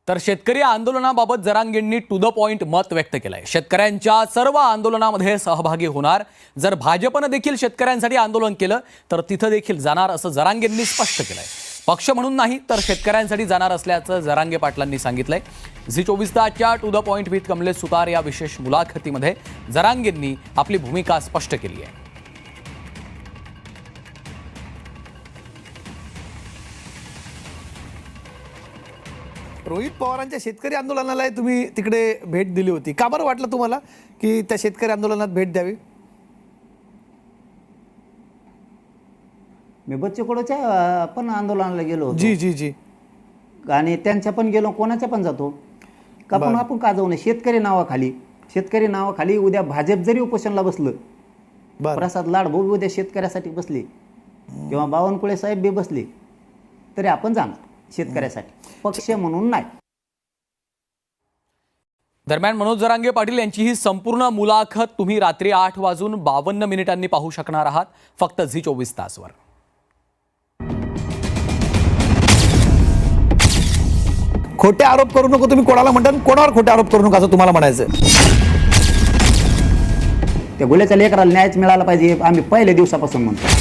तर शेतकरी आंदोलनाबाबत जरांगेंनी टू द पॉइंट मत व्यक्त केलंय। शेतकऱ्यांच्या सर्व आंदोलनामध्ये सहभागी होणार, जर भाजपनं देखील शेतकऱ्यांसाठी आंदोलन केलं तर तिथं देखील जाणार असं जरांगेंनी स्पष्ट केलंय। पक्ष म्हणून नाही तर शेतकऱ्यांसाठी जाणार असल्याचं जरांगे पाटलांनी सांगितलंय। झी24 तासच्या to the point with Kamlesh Sutar या विशेष मुलाखतीमध्ये जरांगेंनी आपली भूमिका स्पष्ट केली आहे। रोहित पवारांच्या शेतकरी आंदोलनाला तुम्ही तिकडे भेट दिली होती, का बरं वाटलं तुम्हाला की त्या शेतकरी आंदोलनात भेट द्यावी? मी बच्चू कडूच्या पण आंदोलनाला गेलो होतो। जी जी जी आणि त्यांच्या पण गेलो, कोणाच्या पण जातो का, पण आपण का जाऊ नये? शेतकरी नावाखाली उद्या भाजप जरी उपोषणला बसलं, प्रसाद लाडभाऊ उद्या शेतकऱ्यासाठी बसले किंवा बावनकुळे साहेब बी बसले, तरी आपण जाणार शेतकऱ्यासाठी, पक्ष म्हणून नाही। दरम्यान मनोज जरांगे पाटील यांची ही संपूर्ण मुलाखत तुम्ही रात्री 8:52 पाहू शकणार आहात, फक्त झी24 तासवर। खोटे आरोप करू नको तुम्ही कोणाला म्हणता, कोणावर खोटे आरोप करू नका असं तुम्हाला म्हणायचं। त्या गुन्ह्याच्या लेकराला न्यायच मिळाला पाहिजे, आम्ही पहिल्या दिवसापासून म्हणतो।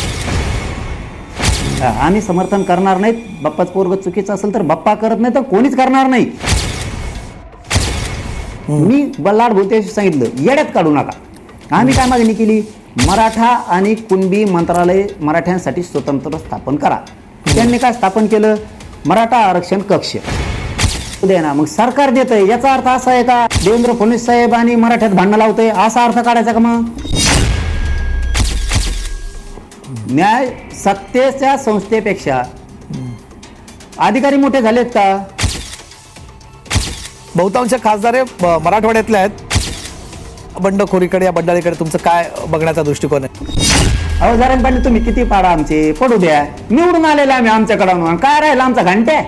आम्ही समर्थन करणार नाहीत, बाप्पाच पोरग चुकीचं असेल तर बाप्पा करत नाही तर कोणीच करणार नाही। मी बल्लाड बोलते सांगितलं, येड्यात काढू नका। आम्ही काय मागणी केली? मराठा आणि कुणबी मंत्रालय मराठ्यांसाठी स्वतंत्र स्थापन करा। त्यांनी काय स्थापन केलं? मराठा आरक्षण कक्ष दे ना। मग सरकार देत आहे, याचा अर्थ असा आहे का देवेंद्र फडणवीस साहेब आणि मराठ्यात भांडणं लावतंय, असा अर्थ काढायचा का? मग न्याय सत्तेच्या संस्थेपेक्षा अधिकारी मोठे झालेत का? बहुतांश खासदार मराठवाड्यातले आहेत। बंडखोरीकडे या बंडाळीकडे तुमचं काय बघण्याचा दृष्टिकोन आहे? अहो जरा पाटील, तुम्ही किती पाडा, आमचे पडू द्या, निवडून आलेले आम्ही, आमच्याकडून काय राहिलं आमचा घंटे?